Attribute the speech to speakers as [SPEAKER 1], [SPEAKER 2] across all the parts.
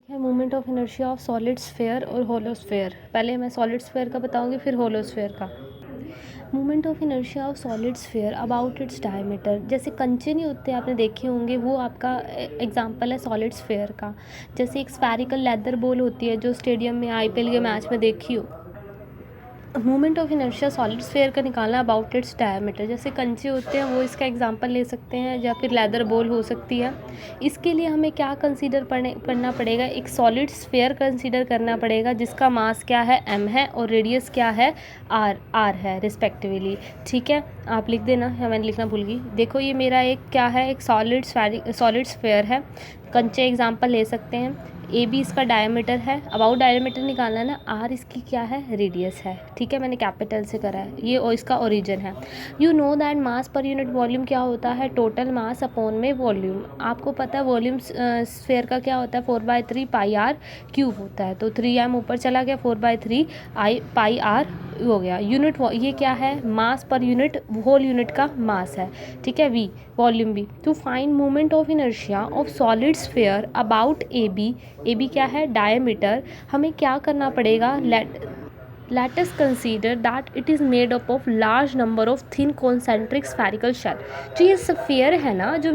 [SPEAKER 1] है moment of inertia of solid sphere और होलो sphere. पहले मैं सॉलिड स्फेयर का बताऊंगी, फिर होलो स्फेयर का। Moment of inertia of solid sphere about its diameter. जैसे कंचे नहीं होते, आपने देखे होंगे, वो आपका एग्जांपल है सॉलिड स्फेयर का। जैसे एक स्फेरिकल लेदर बॉल होती है जो स्टेडियम में आईपीएल के मैच में देखी हो। Moment of inertia solid sphere का निकालना अबाउट इट्स डायमीटर। जैसे कंचे होते हैं वो इसका एग्जांपल ले सकते हैं, या फिर लेदर बॉल हो सकती है। इसके लिए हमें क्या कंसीडर करना पड़ेगा, एक सॉलिड स्फेयर कंसीडर करना पड़ेगा जिसका मास क्या है, m है, और रेडियस क्या है, r है रिस्पेक्टिवली। ठीक है, आप लिख देना, या मैंने लिखना भूल गई। देखो ये मेरा एक क्या है, एक सॉलिड स्फेयर है। कंचे एग्जांपल ले सकते हैं। ए बी इसका डायमीटर है, अबाउट डायमीटर निकालना है ना, आर इसकी क्या है, रेडियस है। ठीक है, मैंने कैपिटल से करा है ये, और इसका ओरिजिन है। You know that mass per unit volume क्या होता है, टोटल मास अपॉन में वॉल्यूम। आपको पता है वॉल्यूम स्फेयर का क्या होता है, 4/3 पाई आर क्यूब होता है। तो 3m ऊपर चला गया, 4/3 पाई आर हो गया। यूनिट ये क्या है, mass per unit, whole unit का मास है। ठीक है, वी वॉल्यूम भी। To find moment of inertia of solid sphere about A B क्या है, डायमीटर। हमें क्या करना पड़ेगा, let us consider that it is made up of large number of thin concentric spherical shell। जो ये स्फेयर है ना, जो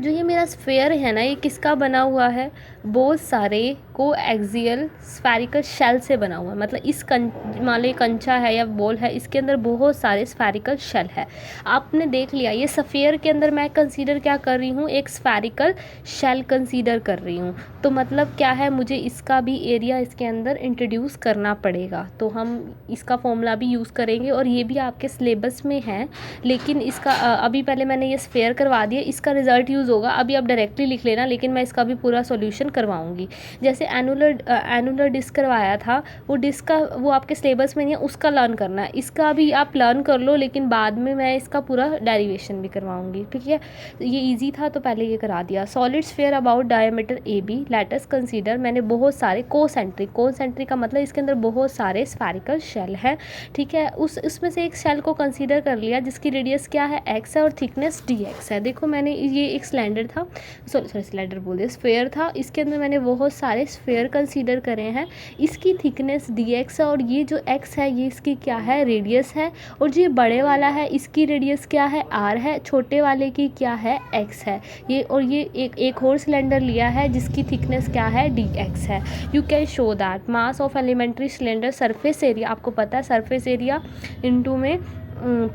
[SPEAKER 1] ये मेरा स्फेयर है ना, ये किसका बना हुआ है, बहुत सारे को एक्सियल स्फेरिकल शेल से बना हुआ है। मतलब इस मान लो कंचा है या बॉल है, इसके अंदर बहुत सारे स्फेरिकल शेल है। आपने देख लिया, ये स्फेयर के अंदर मैं कंसीडर क्या कर रही हूँ, एक स्फेरिकल शेल कंसीडर कर रही हूँ। तो मतलब क्या है, मुझे इसका भी एरिया इसके अंदर इंट्रोड्यूस करना पड़ेगा। तो हम इसका फॉर्मूला भी यूज़ करेंगे, और ये भी आपके सिलेबस में है। लेकिन इसका अभी पहले मैंने ये स्फेयर करवा दिया, इसका रिजल्ट यूज़ होगा। अभी आप डायरेक्टली लिख लेना, लेकिन मैं इसका भी पूरा सॉल्यूशन करवाऊंगी। जैसे एनुलर डिस्क करवाया था, वो डिस्क का वो आपके सिलेबस में नहीं है, उसका लर्न करना है। इसका भी आप लर्न कर लो, लेकिन बाद में मैं इसका पूरा डेरिवेशन भी करवाऊंगी। ठीक है, ये ईजी था तो पहले ये करा दिया। Solid sphere about diameter A B, let us consider. मैंने बहुत सारे कोसेंट्रिक का मतलब इसके अंदर बहुत सारे स्फेरिकल शेल हैं। ठीक है, उसमें से एक शेल को कंसीडर कर लिया जिसकी रेडियस क्या है, x है, और थिकनेस dx है। देखो मैंने ये एक सिलेंडर था, सॉरी सिलेंडर बोल दिया, स्फेयर था। इसके अंदर मैंने बहुत सारे स्फेयर कंसीडर करे हैं। इसकी थिकनेस dx है, और ये जो x है ये इसकी क्या है, रेडियस है। और जो ये बड़े वाला है इसकी रेडियस क्या है, r है। छोटे वाले की क्या है, x है। ये और ये एक और सिलेंडर लिया है जिसकी थिकनेस क्या है, dx है। You can show that mass of elementary cylinder, surface area आपको पता है, सरफेस एरिया इनटू में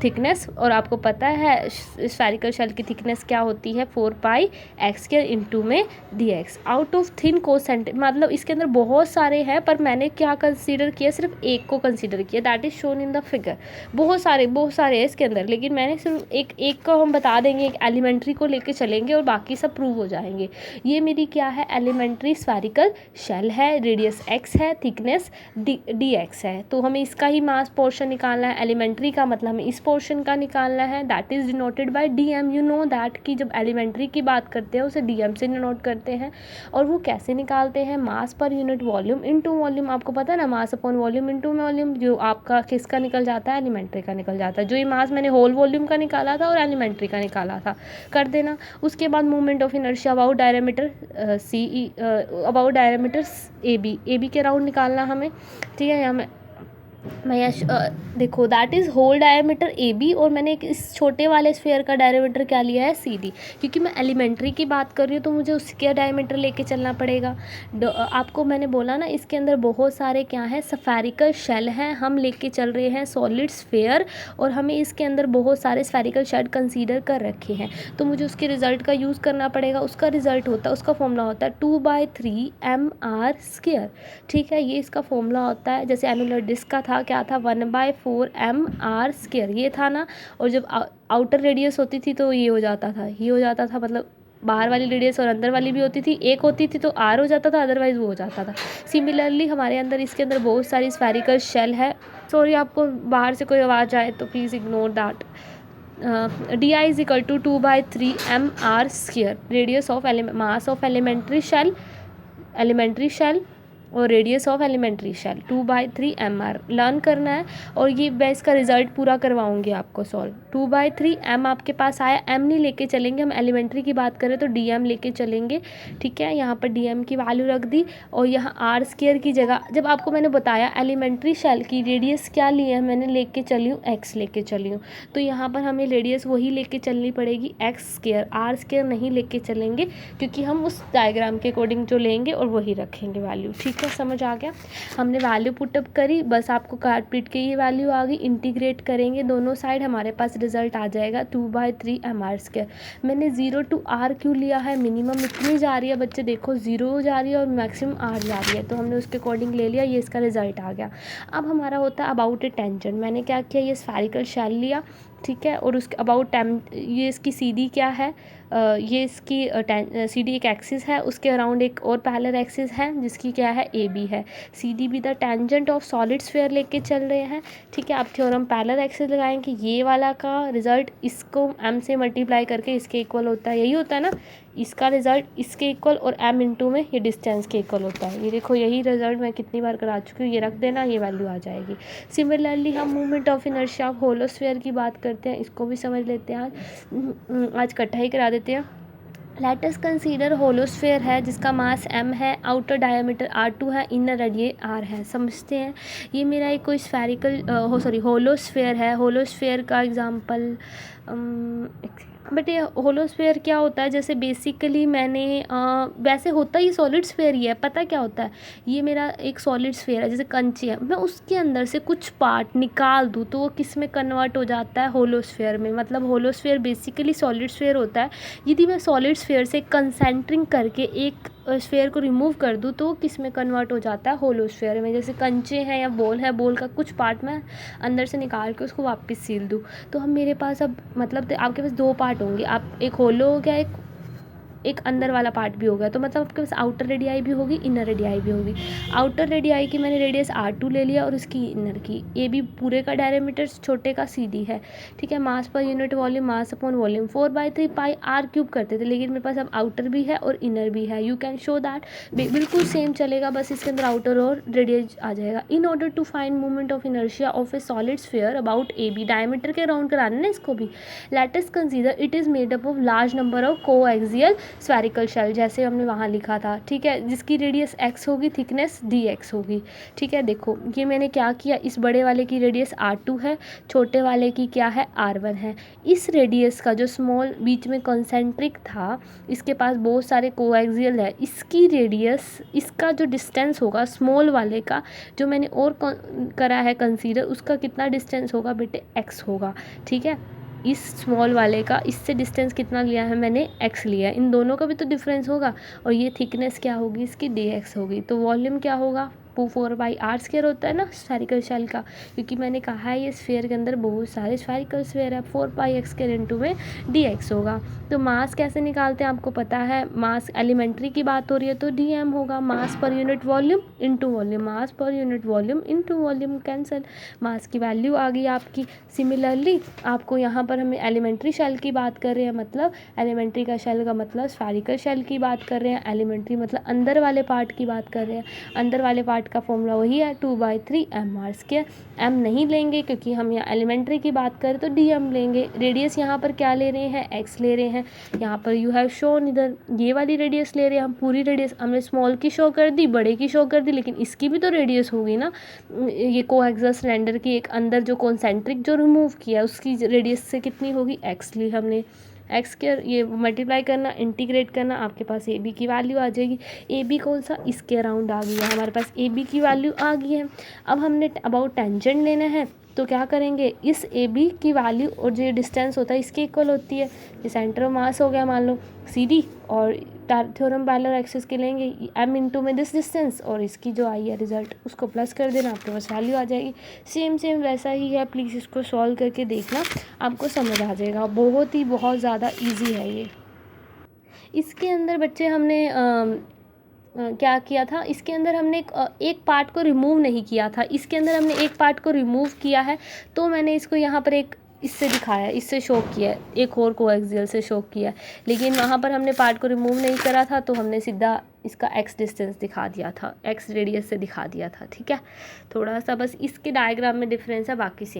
[SPEAKER 1] थिकनेस, और आपको पता है स्फेरिकल शेल की थिकनेस क्या होती है, 4πx इंटू में dx। Out of thin concentric, मतलब इसके अंदर बहुत सारे हैं, पर मैंने क्या कंसीडर किया, सिर्फ एक को कंसीडर किया, that is shown in the figure. बहुत सारे है इसके अंदर, लेकिन मैंने सिर्फ एक को हम बता देंगे, एक एलिमेंट्री को लेके चलेंगे, और बाकी सब प्रूव हो जाएंगे। ये मेरी क्या है, एलिमेंट्री स्फेरिकल शेल है, रेडियस x है, थिकनेस dx है। तो हमें इसका ही मास पोर्शन निकालना है, एलिमेंट्री का मतलब हमें इस पोर्शन का निकालना है, that is denoted by dm। You know that कि जब एलिमेंट्री की बात करते हैं उसे dm से डिनोट करते हैं। और वो कैसे निकालते हैं, मास per unit volume into volume. आपको पता है ना, मास अपॉन वॉल्यूम इनटू वॉल्यूम। जो आपका किसका निकल जाता है, एलिमेंट्री का निकल जाता है। जो ये मास मैंने होल वॉल्यूम का निकाला था और एलिमेंट्री का निकाला था, कर देना। उसके बाद movement of inertia about diameter about diameter A B के राउंड निकालना हमें। ठीक है, यहाँ मैं देखो that is whole diameter A B, और मैंने एक इस छोटे वाले स्फेयर का डायमीटर क्या लिया है, सी डी। क्योंकि मैं एलिमेंट्री की बात कर रही हूँ तो मुझे उसके डायमीटर लेके चलना पड़ेगा। आपको मैंने बोला ना, इसके अंदर बहुत सारे क्या हैं, स्फेरिकल शेल हैं। हम लेके चल रहे हैं सॉलिड स्फेयर, और हमें इसके अंदर बहुत सारे स्फेरिकल शेल कंसीडर कर रखे हैं। तो मुझे उसके रिजल्ट का यूज़ करना पड़ेगा। उसका रिजल्ट होता है, उसका फॉर्मूला होता है 2/3 mr²। ठीक है, ये इसका फॉर्मूला होता है। जैसे एनुलर डिस्क का था, क्या था, 1/4 mr², ये था ना। और जब आउटर रेडियस होती थी तो ये हो जाता था, मतलब बाहर वाली रेडियस और अंदर वाली भी होती थी, एक होती थी तो r हो जाता था, अदरवाइज वो हो जाता था। सिमिलरली हमारे अंदर इसके अंदर बहुत सारी स्फेरिकल शेल है। सॉरी, आपको बाहर से कोई आवाज़ आए तो please ignore that. di is equal to 2/3 mr², radius of mass of elementary shell और radius of elementary shell 2/3 mr learn करना है। और ये मैं इसका रिजल्ट पूरा करवाऊंगी आपको सॉल्व। 2/3 m आपके पास आया, m नहीं लेके चलेंगे, हम एलिमेंट्री की बात करें तो dm लेके चलेंगे। ठीक है, यहाँ पर dm की वैल्यू रख दी और यहाँ आर स्क्वायर की जगह, जब आपको मैंने बताया एलिमेंट्री शेल की रेडियस क्या ली है, मैंने लेके चली हूँ x लेके चली हूँ, तो यहाँ पर हमें रेडियस वही लेके चलनी पड़ेगी x स्क्वायर, आर स्क्वायर नहीं लेके चलेंगे क्योंकि हम उस डायग्राम के अकॉर्डिंग जो लेंगे और वही रखेंगे वैल्यू। ठीक है, समझ आ गया। हमने वैल्यू पुटअप करी, बस आपको काट पीट के ये वैल्यू आ गई, इंटीग्रेट करेंगे दोनों साइड, हमारे पास रिजल्ट आ जाएगा 2/3 mr²। मैंने 0 to r क्यों लिया है, मिनिमम इतनी जा रही है बच्चे, देखो 0 जा रही है और मैक्सिमम r जा रही है, तो हमने उसके अकॉर्डिंग ले लिया, ये इसका रिजल्ट आ गया। अब हमारा होता है अबाउट ए टेंजेंट। मैंने क्या किया, ये स्फेरिकल शेल लिया, ठीक है, और उसके अबाउट ये इसकी सी डी क्या है, ये इसकी सी डी एक एक्सिस है, उसके अराउंड एक और पैरेलल एक्सिस है जिसकी क्या है ए बी है। C D B the tangent of solid sphere लेके चल रहे हैं। ठीक है, अब थ्योरम पैरेलल एक्सिस लगाएंगे, ये वाला का रिजल्ट इसको m से मल्टीप्लाई करके इसके इक्वल होता है, यही होता है ना, इसका रिजल्ट इसके इक्वल और m इंटू में ये डिस्टेंस के इक्वल होता है। ये देखो, यही रिजल्ट मैं कितनी बार करा चुकी हूँ, ये रख देना, ये वैल्यू आ जाएगी। सिमिलरली हम movement of inertia of hollow sphere की बात करते हैं, इसको भी समझ लेते हैं आज इकट्ठा ही करा देते हैं। Let us consider hollow sphere है जिसका मास m है, आउटर डायमीटर r2 है, इनर रेडियस r है। समझते हैं, ये मेरा एक कोई स्फेरिकल होलो स्फीयर है। होलो स्फीयर का एग्जांपल बट ये होलो स्फीयर क्या होता है, जैसे बेसिकली मैंने वैसे होता ही सॉलिड स्फीयर ही है। पता क्या होता है, ये मेरा एक सॉलिड स्फीयर है, जैसे कंची है, मैं उसके अंदर से कुछ पार्ट निकाल दूँ तो वो किस में कन्वर्ट हो जाता है, होलो स्फीयर में। मतलब hollow sphere basically solid sphere होता है। यदि मैं सॉलिड स्फीयर से कंसेंट्रिंग करके एक स्फीयर को रिमूव कर दूँ तो किस में कन्वर्ट हो जाता है, होलो स्फीयर में। जैसे कंचे हैं या बॉल है, बॉल का कुछ पार्ट मैं अंदर से निकाल के उसको वापस सील दूँ, तो हम मेरे पास अब मतलब आपके पास दो पार्ट होंगे, आप एक होलो हो गया, एक अंदर वाला पार्ट भी हो गया, तो मतलब आपके पास आउटर रेडियाई भी होगी, इनर रेडियाई भी होगी। आउटर रेडियाई की मैंने रेडियस r2 ले लिया और उसकी इनर की ए बी पूरे का डायमीटर, छोटे का CD है। ठीक है, mass per unit volume, mass upon volume 4/3 pi r³ करते थे, लेकिन मेरे पास अब आउटर भी है और इनर भी है। यू कैन शो दैट बिल्कुल सेम चलेगा, बस इसके अंदर आउटर और रेडियस आ जाएगा। In order to find movement of inertia of a solid sphere about A B, diameter के अराउंड कराना ना इसको भी। Let us consider it is made up of large number of coaxial spherical shell, जैसे हमने वहाँ लिखा था। ठीक है, जिसकी रेडियस x होगी, थिकनेस dx होगी। ठीक है, देखो ये मैंने क्या किया, इस बड़े वाले की रेडियस r2 है, छोटे वाले की क्या है, r1 है। इस रेडियस का जो स्मॉल बीच में कॉन्सेंट्रिक था, इसके पास बहुत सारे कोएक्सियल है, इसकी रेडियस, इसका जो डिस्टेंस होगा स्मॉल वाले का, जो मैंने और करा है कंसीडर, उसका कितना डिस्टेंस होगा बेटे, x होगा। ठीक है, इस स्मॉल वाले का इससे डिस्टेंस कितना लिया है मैंने, x लिया है, इन दोनों का भी तो डिफरेंस होगा, और ये थिकनेस क्या होगी इसकी, dx होगी। तो वॉल्यूम क्या होगा, 4/r² होता है ना स्फेरिकल शेल का, क्योंकि मैंने कहा है ये स्फीयर के अंदर बहुत सारे स्फेरिकल स्फीयर है, 4πx² इंटू में dx होगा। तो मास कैसे निकालते हैं आपको पता है, मास एलिमेंट्री की बात हो रही है तो dm होगा, mass per unit volume into volume, mass per unit volume into volume, cancel, mass की वैल्यू आ गई आपकी। सिमिलरली आपको यहाँ पर हमें एलिमेंट्री शेल की बात कर रहे हैं, मतलब एलिमेंट्री का शेल का मतलब स्फेरिकल शेल की बात कर रहे हैं, एलिमेंट्री मतलब अंदर वाले पार्ट की बात कर रहे हैं। अंदर वाले पार्ट का फॉर्मूला वही है 2/3 mr²। m नहीं लेंगे क्योंकि हम यहाँ एलिमेंट्री की बात करें तो dm लेंगे। रेडियस यहाँ पर क्या ले रहे हैं, x ले रहे हैं। यहाँ पर यू हैव शोन, इधर ये वाली रेडियस ले रहे हैं हम, पूरी रेडियस हमने स्मॉल की शो कर दी, बड़े की शो कर दी, लेकिन इसकी भी तो रेडियस होगी ना, ये कोएक्सियल सिलेंडर की एक अंदर जो कॉन्सेंट्रिक जो रिमूव किया उसकी रेडियस से कितनी होगी, x ली हमने। एक्स के ये मल्टीप्लाई करना, इंटीग्रेट करना, आपके पास ए बी की वैल्यू आ जाएगी। ए बी कौन सा, इसके अराउंड आ गया, हमारे पास ए बी की वैल्यू आ गई है। अब हमने अबाउट टेंजेंट लेना है, तो क्या करेंगे, इस ए बी की वैल्यू और जो डिस्टेंस होता है इसके इक्वल होती है। ये सेंटर ऑफ मास हो गया मान लो CD, और थ्योरम पैरेलल एक्सिस के लेंगे m इंटू में दिस डिस्टेंस, और इसकी जो आई है रिजल्ट उसको प्लस कर देना, आपके पास वैल्यू आ जाएगी। सेम वैसा ही है, प्लीज़ इसको सॉल्व करके देखना, आपको समझ आ जाएगा। बहुत ज़्यादा ईजी है ये। इसके अंदर बच्चे हमने क्या किया था, इसके अंदर हमने एक पार्ट को रिमूव नहीं किया था, इसके अंदर हमने एक पार्ट को रिमूव किया है, तो मैंने इसको यहाँ पर एक इससे दिखाया, इससे शो किया है, एक और कोएक्सियल से शो किया है, लेकिन वहाँ पर हमने पार्ट को रिमूव नहीं करा था तो हमने सीधा इसका एक्स डिस्टेंस दिखा दिया था, एक्स रेडियस से दिखा दिया था। ठीक है, थोड़ा सा बस इसके डायग्राम में डिफरेंस है, बाकी से